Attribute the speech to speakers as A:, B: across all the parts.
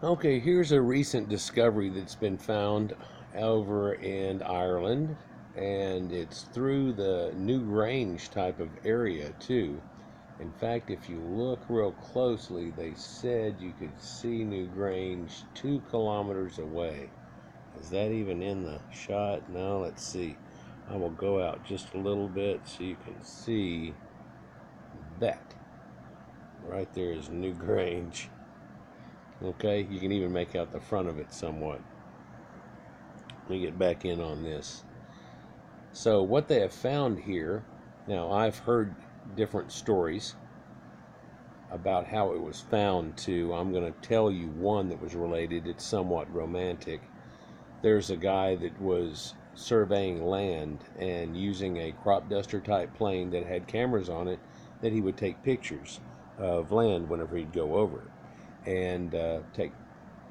A: Okay, here's a recent discovery that's been found over in Ireland, and it's through the Newgrange type of area too. In fact, if you look real closely, they said you could see Newgrange 2 kilometers away. Is that even in the shot? No, let's see. I will go out just a little bit so you can see that. Right there is Newgrange. Okay, you can even make out the front of it somewhat. Let me get back in on this. So what they have found here, now I've heard different stories about how it was found too. I'm going to tell you one that was related. It's somewhat romantic. There's a guy that was surveying land and using a crop duster type plane that had cameras on it that he would take pictures of land whenever he'd go over it, and take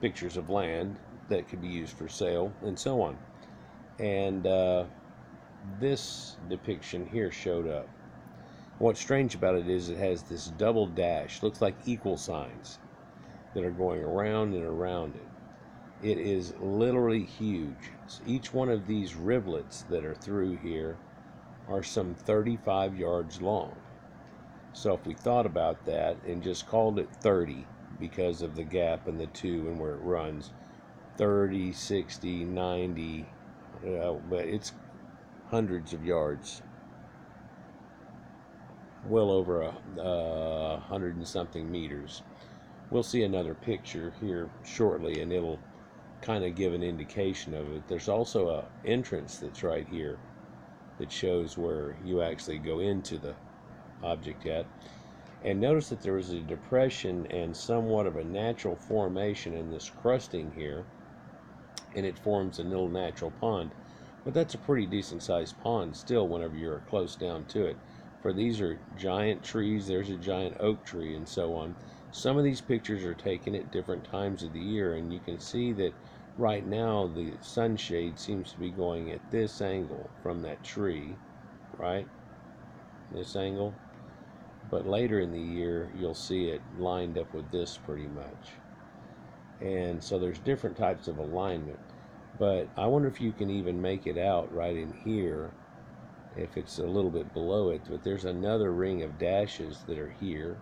A: pictures of land that could be used for sale and so on. And this depiction here showed up. What's strange about it is it has this double dash, looks like equal signs that are going around and around it. It is literally huge. So each one of these rivulets that are through here are some 35 yards long. So if we thought about that and just called it 30 because of the gap in the two and where it runs, 30, 60, 90, but it's hundreds of yards, well over a hundred and something meters. We'll see another picture here shortly, and it'll kind of give an indication of it. There's also a entrance that's right here that shows where you actually go into the object at. And notice that there is a depression and somewhat of a natural formation in this crusting here, and it forms a little natural pond. But that's a pretty decent sized pond still whenever you're close down to it. For these are giant trees, there's a giant oak tree and so on. Some of these pictures are taken at different times of the year, and you can see that right now the sunshade seems to be going at this angle from that tree, right? This angle. But later in the year you'll see it lined up with this pretty much. And so there's different types of alignment. But I wonder if you can even make it out right in here, if it's a little bit below it. But there's another ring of dashes that are here,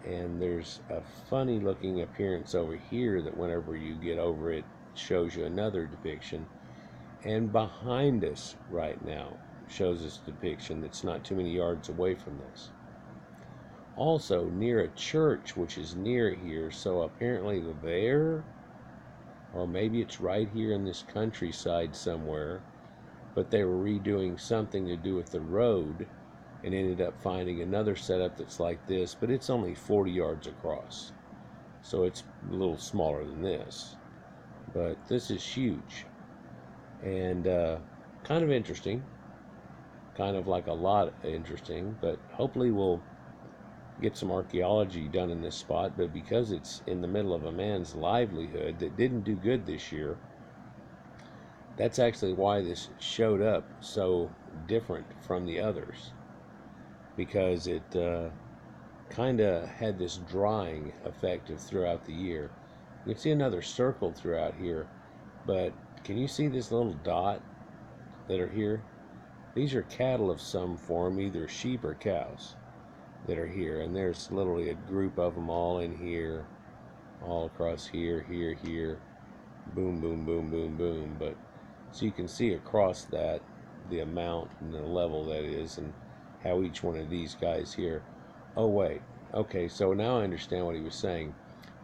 A: and there's a funny looking appearance over here that whenever you get over it shows you another depiction. And behind us right now shows us a depiction that's not too many yards away from this. Also near a church which is near here, so apparently there, or maybe it's right here in this countryside somewhere, but they were redoing something to do with the road and ended up finding another setup that's like this, but it's only 40 yards across, so it's a little smaller than this, but this is huge and kind of interesting, kind of like a lot interesting. But hopefully we'll get some archaeology done in this spot. But because it's in the middle of a man's livelihood that didn't do good this year, that's actually why this showed up so different from the others, because it kind of had this drying effect of throughout the year. You can see another circle throughout here, but can you see this little dot that are here? These are cattle of some form, either sheep or cows, that are here. And there's literally a group of them all in here, all across here, here, here, boom, boom, boom, boom, boom. But so you can see across that the amount and the level that is, and how each one of these guys here. Oh wait, okay, so now I understand what he was saying.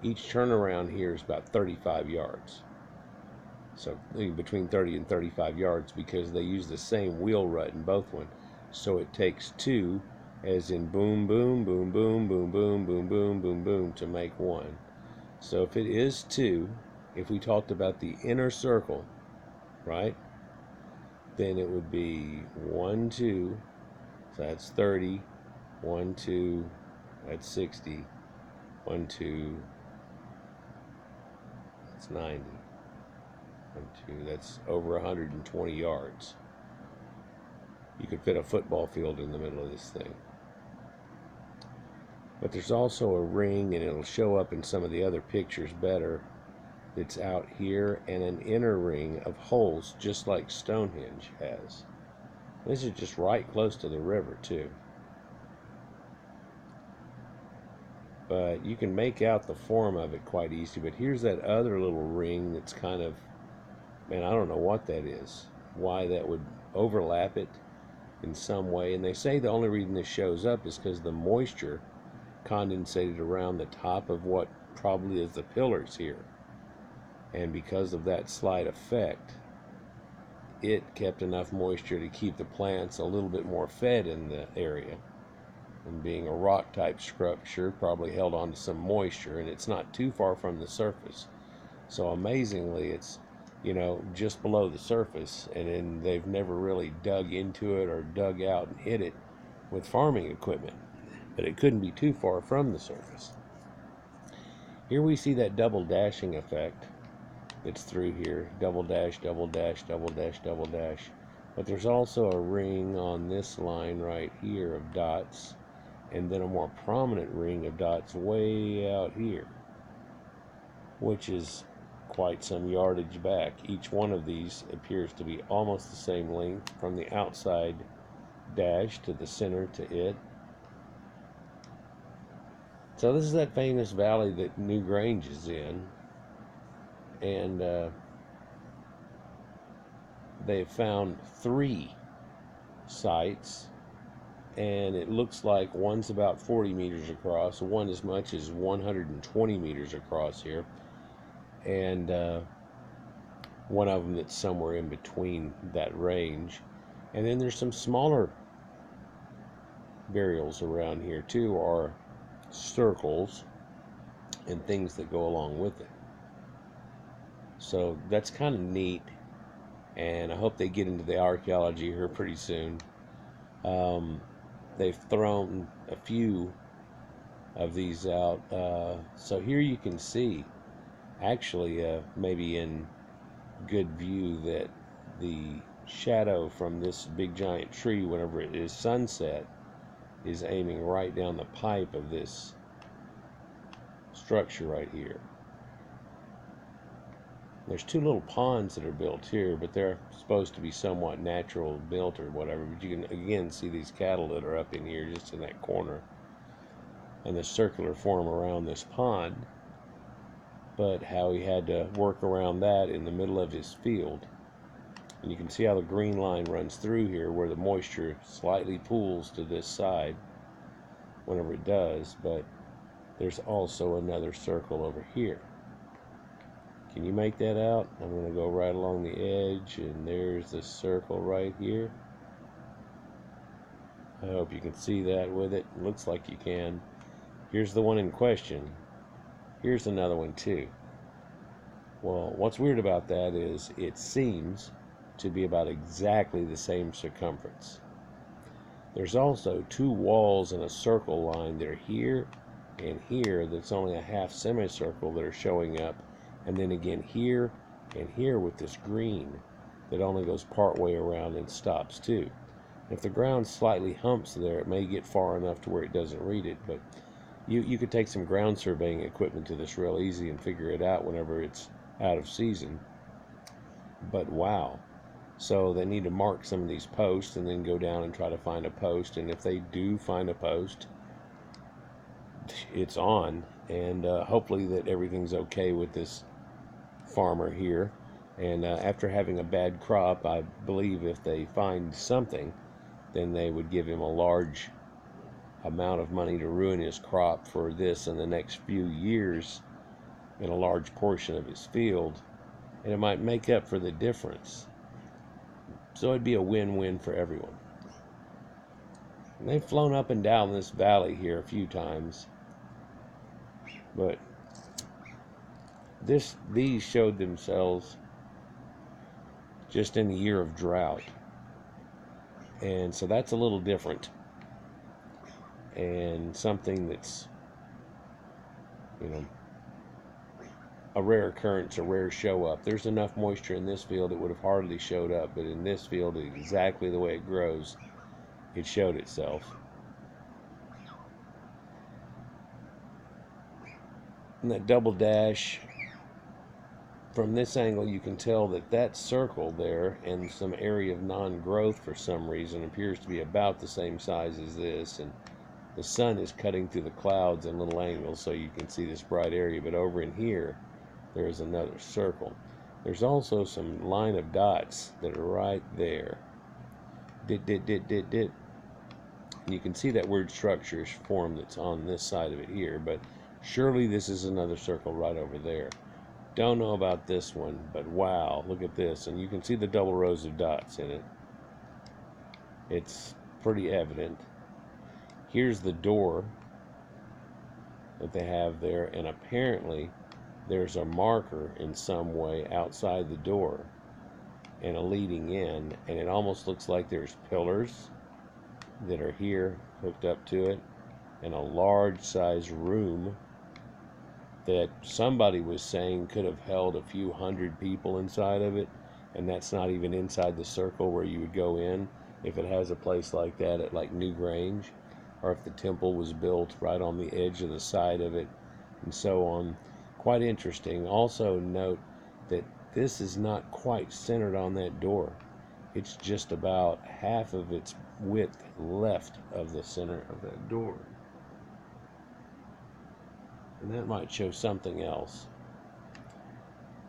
A: Each turnaround here is about 35 yards. So between 30 and 35 yards, because they use the same wheel rut in both one. So it takes two, as in boom, boom, boom, boom, boom, boom, boom, boom, boom, boom, to make one. So if it is two, if we talked about the inner circle, right, then it would be 1, 2, so that's 30, 1, 2, that's 60, 1, 2, that's 90. 1, 2, that's over 120 yards. You could fit a football field in the middle of this thing. But there's also a ring, and it'll show up in some of the other pictures better, that's out here, and an inner ring of holes just like Stonehenge has. This is just right close to the river too. But you can make out the form of it quite easy. But here's that other little ring that's kind of, man, I don't know what that is, why that would overlap it in some way. And they say the only reason this shows up is because the moisture condensated around the top of what probably is the pillars here, and because of that slight effect, it kept enough moisture to keep the plants a little bit more fed in the area. And being a rock type structure, probably held on to some moisture, and it's not too far from the surface. So amazingly, it's, you know, just below the surface, and then they've never really dug into it or dug out and hit it with farming equipment. But it couldn't be too far from the surface. Here we see that double dashing effect that's through here. Double dash, double dash, double dash, double dash. But there's also a ring on this line right here of dots, and then a more prominent ring of dots way out here, which is quite some yardage back. Each one of these appears to be almost the same length from the outside dash to the center to it. So this is that famous valley that Newgrange is in, and they've found 3 sites, and it looks like one's about 40 meters across, one as much as 120 meters across here, and one of them that's somewhere in between that range. And then there's some smaller burials around here too, or circles and things that go along with it. So that's kind of neat, and I hope they get into the archaeology here pretty soon. They've thrown a few of these out, so here you can see, actually, maybe in good view, that the shadow from this big giant tree, whenever it is sunset, is aiming right down the pipe of this structure right here. There's 2 little ponds that are built here, but they're supposed to be somewhat natural built or whatever. But you can again see these cattle that are up in here, just in that corner, and the circular form around this pond. But how he had to work around that in the middle of his field. And you can see how the green line runs through here, where the moisture slightly pools to this side whenever it does. But there's also another circle over here. Can you make that out? I'm going to go right along the edge, and there's the circle right here. I hope you can see that with it. Looks like you can. Here's the one in question. Here's another one too. Well, what's weird about that is it seems to be about exactly the same circumference. There's also 2 walls in a circle line that are here and here, that's only a half semicircle, that are showing up, and then again here and here with this green that only goes part way around and stops too. If the ground slightly humps there, it may get far enough to where it doesn't read it, but you could take some ground surveying equipment to this real easy and figure it out whenever it's out of season. But wow. So they need to mark some of these posts and then go down and try to find a post, and if they do find a post, it's on, and hopefully that everything's okay with this farmer here. And after having a bad crop, I believe if they find something, then they would give him a large amount of money to ruin his crop for this and the next few years in a large portion of his field, and it might make up for the difference. So it'd be a win-win for everyone. And they've flown up and down this valley here a few times, but these showed themselves just in the year of drought, and so that's a little different, and something that's, you know, a rare occurrence, a rare show up. There's enough moisture in this field, it would have hardly showed up, but in this field, exactly the way it grows, it showed itself. And that double dash, from this angle you can tell that that circle there and some area of non-growth for some reason appears to be about the same size as this, and the sun is cutting through the clouds in little angles so you can see this bright area. But over in here there's another circle. There's also some line of dots that are right there. And you can see that weird structure form that's on this side of it here, but surely this is another circle right over there. Don't know about this one, but wow, look at this. And you can see the double rows of dots in it. It's pretty evident. Here's the door that they have there, and apparently there's a marker in some way outside the door and a leading in, and it almost looks like there's pillars that are here hooked up to it, and a large size room that somebody was saying could have held a few hundred people inside of it, and that's not even inside the circle where you would go in if it has a place like that at like Newgrange, or if the temple was built right on the edge of the side of it, and so on. Quite interesting. Also note that this is not quite centered on that door. It's just about half of its width left of the center of that door. And that might show something else.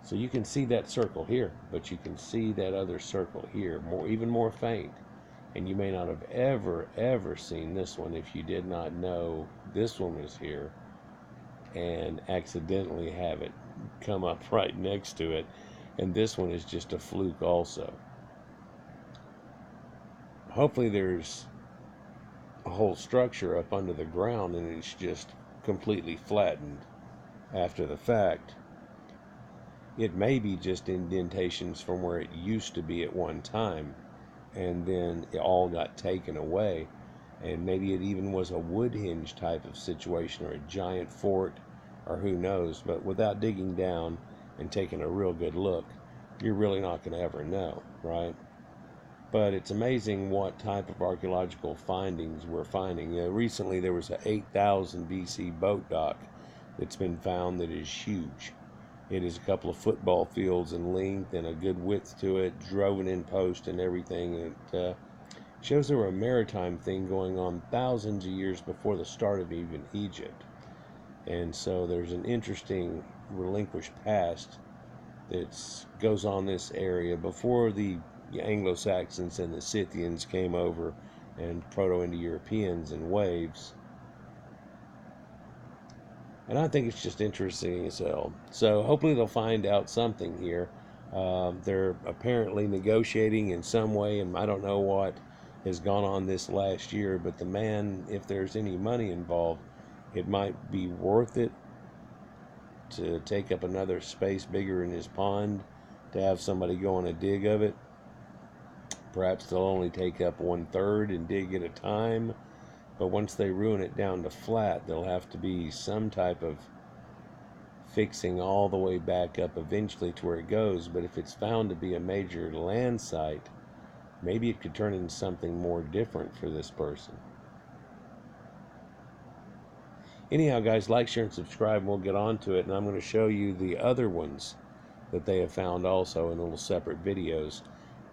A: So you can see that circle here, but you can see that other circle here, even more faint. And you may not have ever seen this one if you did not know this one was here and accidentally have it come up right next to it. And this one is just a fluke also. Hopefully there's a whole structure up under the ground and it's just completely flattened after the fact. It may be just indentations from where it used to be at one time, and then it all got taken away, and maybe it even was a wood hinge type of situation, or a giant fort, or who knows. But without digging down and taking a real good look, you're really not going to ever know, right? But it's amazing what type of archaeological findings we're finding. Recently there was a 8,000 BC boat dock that's been found that is huge. It is a couple of football fields in length and a good width to it, driven in post and everything. It shows there were a maritime thing going on thousands of years before the start of even Egypt. And so there's an interesting relinquished past that goes on this area before the Anglo-Saxons and the Scythians came over, and Proto-Indo-Europeans in waves. And I think it's just interesting as hell. So hopefully they'll find out something here. They're apparently negotiating in some way, and I don't know what has gone on this last year, but the man, if there's any money involved, it might be worth it to take up another space bigger in his pond to have somebody go on a dig of it. Perhaps they'll only take up 1/3 and dig at a time, but once they ruin it down to flat, there'll have to be some type of fixing all the way back up eventually to where it goes. But if it's found to be a major land site, maybe it could turn into something more different for this person. Anyhow, guys, like, share, and subscribe, and we'll get on to it. And I'm going to show you the other ones that they have found also in little separate videos.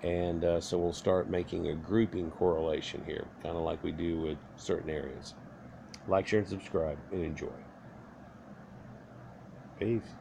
A: And so we'll start making a grouping correlation here, kind of like we do with certain areas. Like, share, and subscribe, and enjoy. Peace.